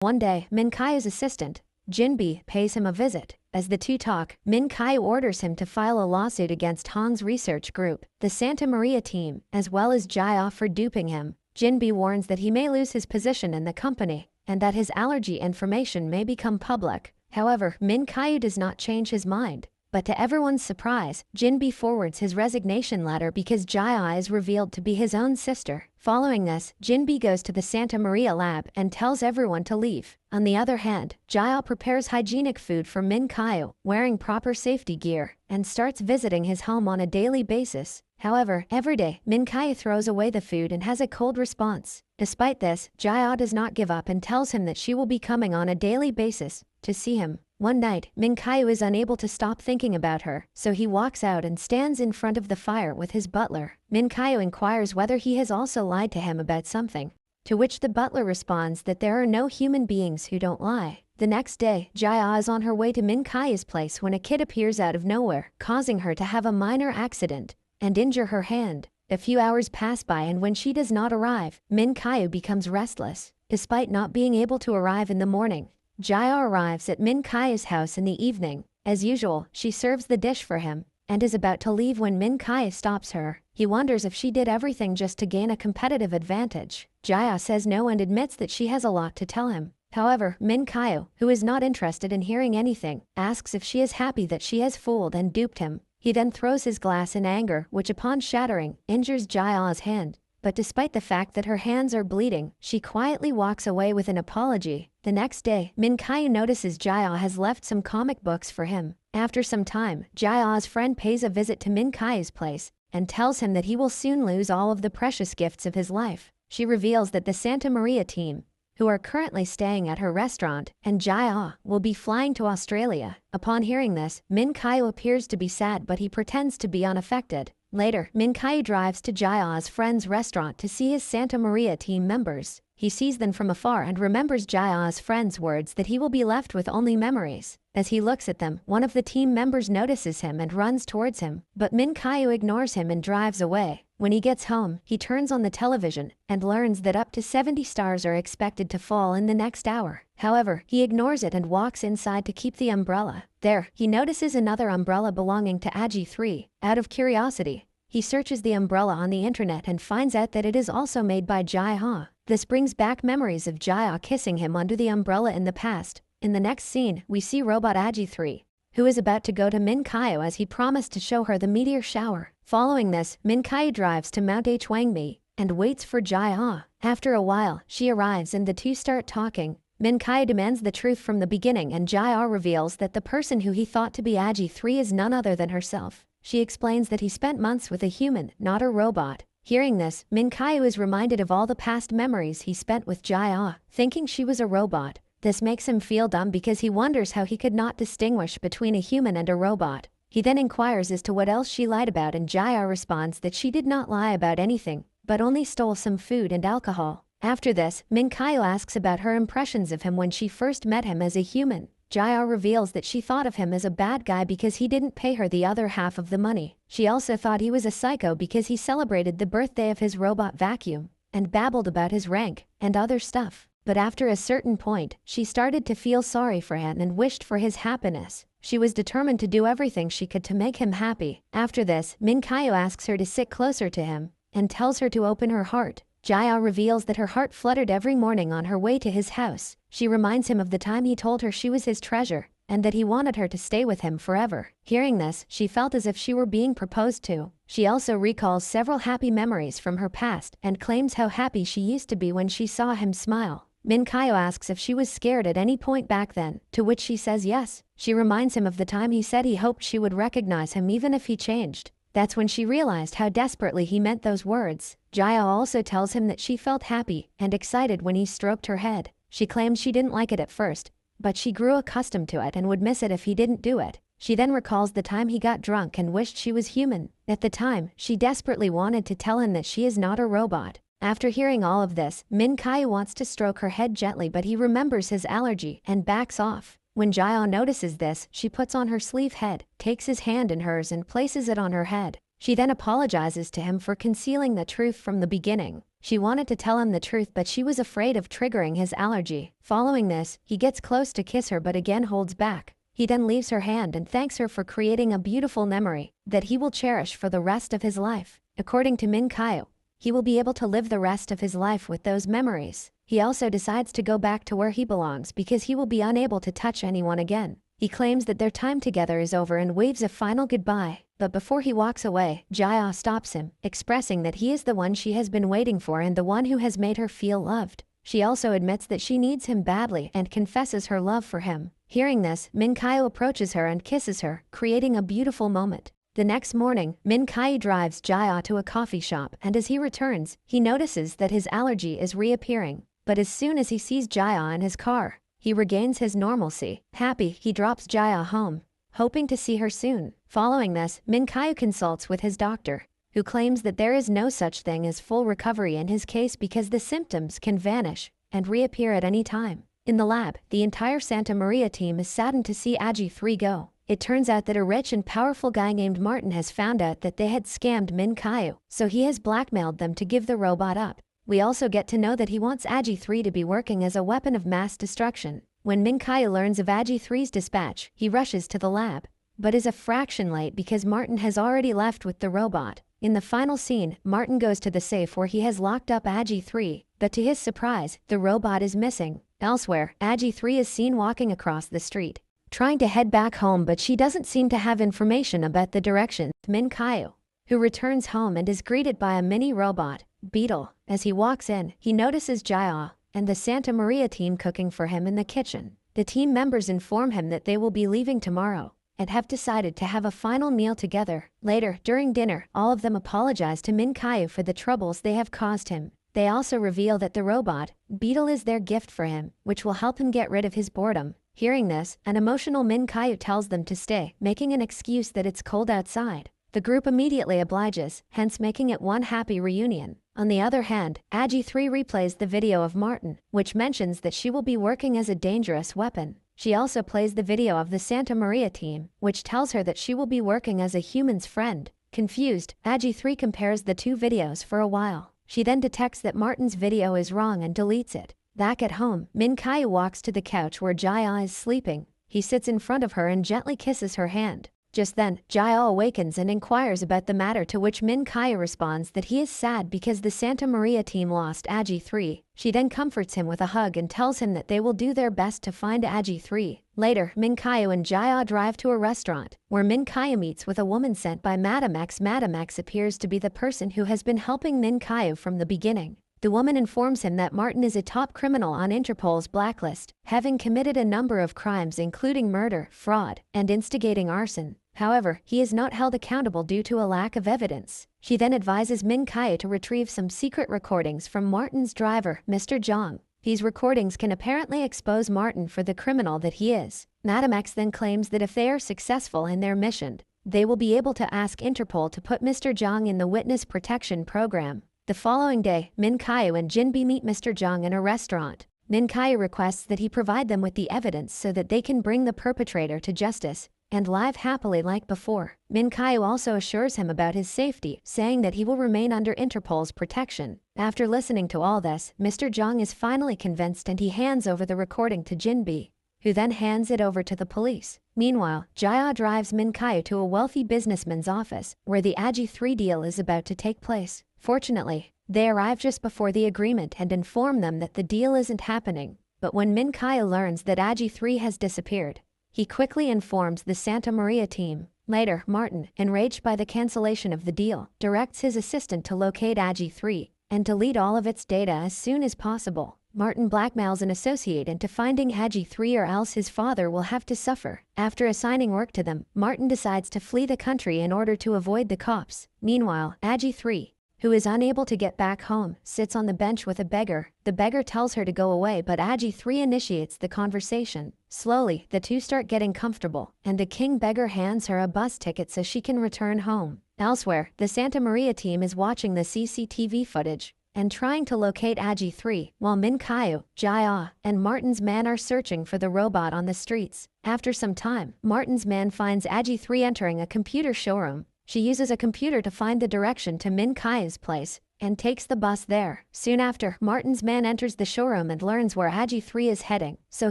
One day, Min-kyu's assistant, Jinbi, pays him a visit. As the two talk, Min-kyu orders him to file a lawsuit against Hong's research group, the Santa Maria team, as well as Jae-ah for duping him. Jinbi warns that he may lose his position in the company, and that his allergy information may become public. However, Min-kyu does not change his mind. But to everyone's surprise, Jinbi forwards his resignation letter because Jae-ah is revealed to be his own sister. Following this, Jinbi goes to the Santa Maria lab and tells everyone to leave. On the other hand, Jae-ah prepares hygienic food for Min-kyu, wearing proper safety gear, and starts visiting his home on a daily basis. However, every day, Min-kyu throws away the food and has a cold response. Despite this, Jae-ah does not give up and tells him that she will be coming on a daily basis to see him. One night, Min-kyu is unable to stop thinking about her, so he walks out and stands in front of the fire with his butler. Min-kyu inquires whether he has also lied to him about something, to which the butler responds that there are no human beings who don't lie. The next day, Jae-ah is on her way to Min-kyu's place when a kid appears out of nowhere, causing her to have a minor accident and injure her hand. A few hours pass by, and when she does not arrive, Min-kyu becomes restless. Despite not being able to arrive in the morning, Jae-ah arrives at Min-kyu's house in the evening. As usual, she serves the dish for him, and is about to leave when Min-kyu stops her. He wonders if she did everything just to gain a competitive advantage. Jae-ah says no and admits that she has a lot to tell him. However, Min-kyu, who is not interested in hearing anything, asks if she is happy that she has fooled and duped him. He then throws his glass in anger, which upon shattering, injures Jae-ah's hand. But despite the fact that her hands are bleeding, she quietly walks away with an apology. The next day, Min-kyu notices Jae-ah has left some comic books for him. After some time, Jae-ah's friend pays a visit to Min-kyu's place and tells him that he will soon lose all of the precious gifts of his life. She reveals that the Santa Maria team, who are currently staying at her restaurant, and Jae-ah will be flying to Australia. Upon hearing this, Min-kyu appears to be sad, but he pretends to be unaffected. Later, Min-kyu drives to Jae-ah's friend's restaurant to see his Santa Maria team members. He sees them from afar and remembers Jae-ah's friend's words that he will be left with only memories. As he looks at them, one of the team members notices him and runs towards him, but Min-kyu ignores him and drives away. When he gets home, he turns on the television and learns that up to 70 stars are expected to fall in the next hour. However, he ignores it and walks inside to keep the umbrella. There, he notices another umbrella belonging to AG3. Out of curiosity, he searches the umbrella on the internet and finds out that it is also made by Jae-ah. This brings back memories of Jae-ah kissing him under the umbrella in the past. In the next scene, we see robot AG3, who is about to go to Min-kyu as he promised to show her the meteor shower. Following this, Min-kyu drives to Mount Hwangmi and waits for Jae-ah. After a while, she arrives and the two start talking. Min-kyu demands the truth from the beginning, and Jae-ah reveals that the person who he thought to be AG3 is none other than herself. She explains that he spent months with a human, not a robot. Hearing this, Min-kyu is reminded of all the past memories he spent with Jae-ah, thinking she was a robot. This makes him feel dumb because he wonders how he could not distinguish between a human and a robot. He then inquires as to what else she lied about, and Jae-ah responds that she did not lie about anything, but only stole some food and alcohol. After this, Min-kyu asks about her impressions of him when she first met him as a human. Jae-ah reveals that she thought of him as a bad guy because he didn't pay her the other half of the money. She also thought he was a psycho because he celebrated the birthday of his robot vacuum and babbled about his rank and other stuff. But after a certain point, she started to feel sorry for him and wished for his happiness. She was determined to do everything she could to make him happy. After this, Min-kyu asks her to sit closer to him and tells her to open her heart. Jae-ah reveals that her heart fluttered every morning on her way to his house. She reminds him of the time he told her she was his treasure and that he wanted her to stay with him forever. Hearing this, she felt as if she were being proposed to. She also recalls several happy memories from her past and claims how happy she used to be when she saw him smile. Min-kyu asks if she was scared at any point back then, to which she says yes. She reminds him of the time he said he hoped she would recognize him even if he changed. That's when she realized how desperately he meant those words. Jae-ah also tells him that she felt happy and excited when he stroked her head. She claimed she didn't like it at first, but she grew accustomed to it and would miss it if he didn't do it. She then recalls the time he got drunk and wished she was human. At the time, she desperately wanted to tell him that she is not a robot. After hearing all of this, Min-kyu wants to stroke her head gently, but he remembers his allergy and backs off. When Jae-ah notices this, she puts on her sleeve head, takes his hand in hers and places it on her head. She then apologizes to him for concealing the truth from the beginning. She wanted to tell him the truth, but she was afraid of triggering his allergy. Following this, he gets close to kiss her but again holds back. He then leaves her hand and thanks her for creating a beautiful memory that he will cherish for the rest of his life. According to Min-kyu, he will be able to live the rest of his life with those memories. He also decides to go back to where he belongs because he will be unable to touch anyone again. He claims that their time together is over and waves a final goodbye. But before he walks away, Jae stops him, expressing that he is the one she has been waiting for and the one who has made her feel loved. She also admits that she needs him badly and confesses her love for him. Hearing this, Min-kyu approaches her and kisses her, creating a beautiful moment. The next morning, Min-kyu drives Jae to a coffee shop, and as he returns, he notices that his allergy is reappearing. But as soon as he sees Jae in his car, he regains his normalcy. Happy, he drops Jae home, hoping to see her soon. Following this, Min-kyu consults with his doctor, who claims that there is no such thing as full recovery in his case because the symptoms can vanish and reappear at any time. In the lab, the entire Santa Maria team is saddened to see AG3 go. It turns out that a rich and powerful guy named Martin has found out that they had scammed Min-kyu, so he has blackmailed them to give the robot up. We also get to know that he wants AG3 to be working as a weapon of mass destruction. When Min-kyu learns of AG3's dispatch, he rushes to the lab, but is a fraction late because Martin has already left with the robot. In the final scene, Martin goes to the safe where he has locked up AG3, but to his surprise, the robot is missing. Elsewhere, AG3 is seen walking across the street, trying to head back home, but she doesn't seem to have information about the direction. Min-kyu, who returns home and is greeted by a mini robot, Beetle. As he walks in, he notices Jae and the Santa Maria team cooking for him in the kitchen. The team members inform him that they will be leaving tomorrow and have decided to have a final meal together. Later, during dinner, all of them apologize to Min-kyu for the troubles they have caused him. They also reveal that the robot, Beetle, is their gift for him, which will help him get rid of his boredom. Hearing this, an emotional Min-kyu tells them to stay, making an excuse that it's cold outside. The group immediately obliges, hence making it one happy reunion. On the other hand, AG3 replays the video of Martin, which mentions that she will be working as a dangerous weapon. She also plays the video of the Santa Maria team, which tells her that she will be working as a human's friend. Confused, AG3 compares the two videos for a while. She then detects that Martin's video is wrong and deletes it. Back at home, Min-kyu walks to the couch where Jae is sleeping. He sits in front of her and gently kisses her hand. Just then, Jae awakens and inquires about the matter, to which Min-kyu responds that he is sad because the Santa Maria team lost AG3. She then comforts him with a hug and tells him that they will do their best to find AG3. Later, Min-kyu and Jae drive to a restaurant, where Min-kyu meets with a woman sent by Madam X. Madam X appears to be the person who has been helping Min-kyu from the beginning. The woman informs him that Martin is a top criminal on Interpol's blacklist, having committed a number of crimes including murder, fraud, and instigating arson. However, he is not held accountable due to a lack of evidence. She then advises Min-kyu to retrieve some secret recordings from Martin's driver, Mr. Jung. These recordings can apparently expose Martin for the criminal that he is. Madam X then claims that if they are successful in their mission, they will be able to ask Interpol to put Mr. Jung in the witness protection program. The following day, Min-kyu and Jin-bi meet Mr. Jung in a restaurant. Min-kyu requests that he provide them with the evidence so that they can bring the perpetrator to justice and live happily like before. Min-kyu also assures him about his safety, saying that he will remain under Interpol's protection. After listening to all this, Mr. Jung is finally convinced and he hands over the recording to Jin-bi, who then hands it over to the police. Meanwhile, Jae drives Min-kyu to a wealthy businessman's office, where the AG3 deal is about to take place. Fortunately, they arrive just before the agreement and inform them that the deal isn't happening. But when Min-kyu learns that AG3 has disappeared, he quickly informs the Santa Maria team. Later, Martin, enraged by the cancellation of the deal, directs his assistant to locate AG3 and delete all of its data as soon as possible. Martin blackmails an associate into finding AG3 or else his father will have to suffer. After assigning work to them, Martin decides to flee the country in order to avoid the cops. Meanwhile, AG3, who is unable to get back home, sits on the bench with a beggar. The beggar tells her to go away, but AG3 initiates the conversation. Slowly, the two start getting comfortable, and the king beggar hands her a bus ticket so she can return home. Elsewhere, the Santa Maria team is watching the CCTV footage and trying to locate AG3, while Min-kyu, Jae, and Martin's man are searching for the robot on the streets. After some time, Martin's man finds AG3 entering a computer showroom. She uses a computer to find the direction to Min-kyu's place, and takes the bus there. Soon after, Martin's man enters the showroom and learns where AG3 is heading, so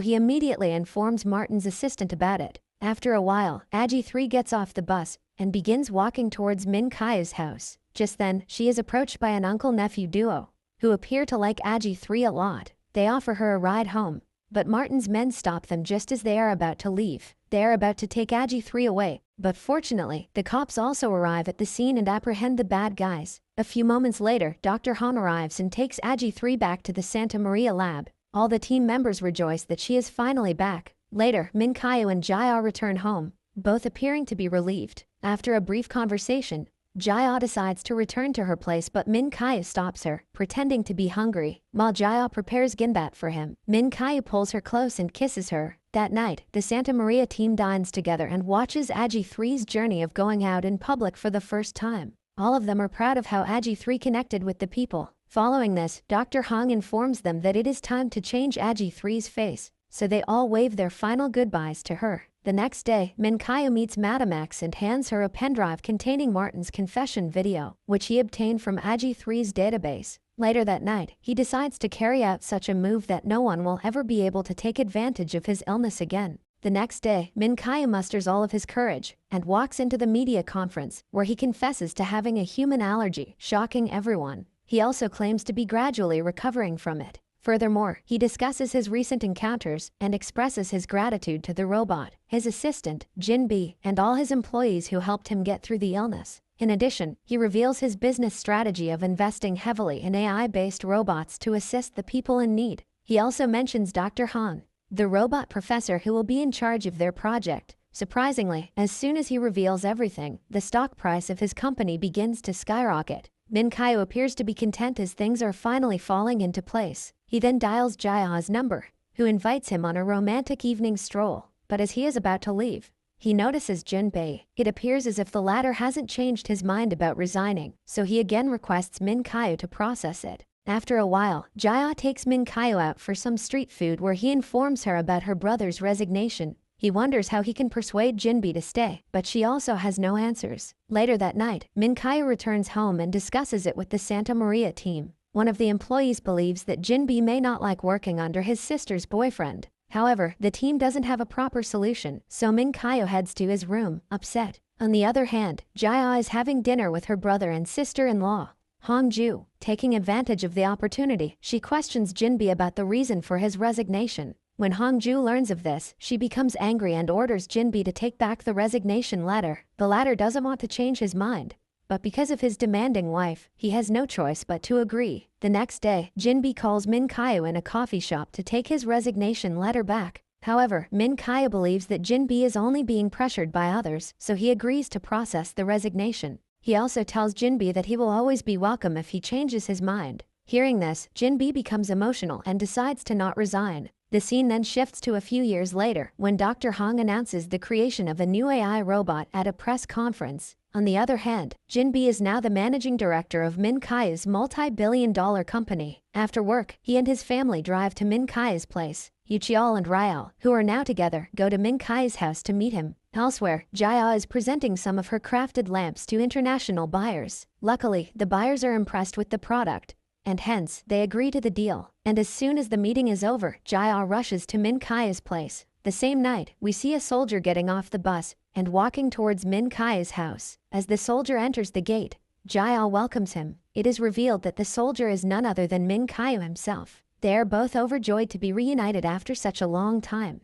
he immediately informs Martin's assistant about it. After a while, AG3 gets off the bus and begins walking towards Min-kyu's house. Just then, she is approached by an uncle-nephew duo, who appear to like AG3 a lot. They offer her a ride home, but Martin's men stop them just as they are about to leave. They are about to take AG3 away, but fortunately, the cops also arrive at the scene and apprehend the bad guys. A few moments later, Dr. Han arrives and takes AG3 back to the Santa Maria lab. All the team members rejoice that she is finally back. Later, Min-kyu and Jae return home, both appearing to be relieved. After a brief conversation, Jae decides to return to her place, but Min-kyu stops her, pretending to be hungry. While Jae prepares ginbat for him, Min-kyu pulls her close and kisses her. That night, the Santa Maria team dines together and watches AG3's journey of going out in public for the first time. All of them are proud of how AG3 connected with the people. Following this, Dr. Hong informs them that it is time to change AG3's face, so they all wave their final goodbyes to her. The next day, Min-kyu meets Madame X and hands her a pendrive containing Martin's confession video, which he obtained from AG3's database. Later that night, he decides to carry out such a move that no one will ever be able to take advantage of his illness again. The next day, Min-kyu musters all of his courage and walks into the media conference, where he confesses to having a human allergy, shocking everyone. He also claims to be gradually recovering from it. Furthermore, he discusses his recent encounters and expresses his gratitude to the robot, his assistant, Jin-bi, and all his employees who helped him get through the illness. In addition, he reveals his business strategy of investing heavily in AI-based robots to assist the people in need. He also mentions Dr. Han, the robot professor who will be in charge of their project. Surprisingly, as soon as he reveals everything, the stock price of his company begins to skyrocket. Min-kyu appears to be content as things are finally falling into place. He then dials Jae's number, who invites him on a romantic evening stroll. But as he is about to leave, he notices Jin-bi. It appears as if the latter hasn't changed his mind about resigning, so he again requests Min-kyu to process it. After a while, Jae takes Min-kyu out for some street food where he informs her about her brother's resignation. He wonders how he can persuade Jin-bi to stay, but she also has no answers. Later that night, Min-kyu returns home and discusses it with the Santa Maria team. One of the employees believes that Jin-bi may not like working under his sister's boyfriend. However, the team doesn't have a proper solution, so Min-kyu heads to his room, upset. On the other hand, Jae is having dinner with her brother and sister-in-law, Hong-ju. Taking advantage of the opportunity, she questions Jin-bi about the reason for his resignation. When Hong-ju learns of this, she becomes angry and orders Jin-bi to take back the resignation letter. The latter doesn't want to change his mind, but because of his demanding wife, he has no choice but to agree. The next day, Jin-bi calls Min-kyu in a coffee shop to take his resignation letter back. However, Min-kyu believes that Jin-bi is only being pressured by others, so he agrees to process the resignation. He also tells Jin-bi that he will always be welcome if he changes his mind. Hearing this, Jin-bi becomes emotional and decides to not resign. The scene then shifts to a few years later, when Dr. Hong announces the creation of a new AI robot at a press conference. On the other hand, Jin-bi is now the managing director of Min-kyu's multi-billion-dollar company. After work, he and his family drive to Min-kyu's place. Yoo and Ryal, who are now together, go to Min-kyu's house to meet him. Elsewhere, Jae is presenting some of her crafted lamps to international buyers. Luckily, the buyers are impressed with the product, and hence, they agree to the deal. And as soon as the meeting is over, Jae rushes to Min-kyu's place. The same night, we see a soldier getting off the bus and walking towards Min-kyu's house. As the soldier enters the gate, Jae welcomes him. It is revealed that the soldier is none other than Min-kyu himself. They are both overjoyed to be reunited after such a long time.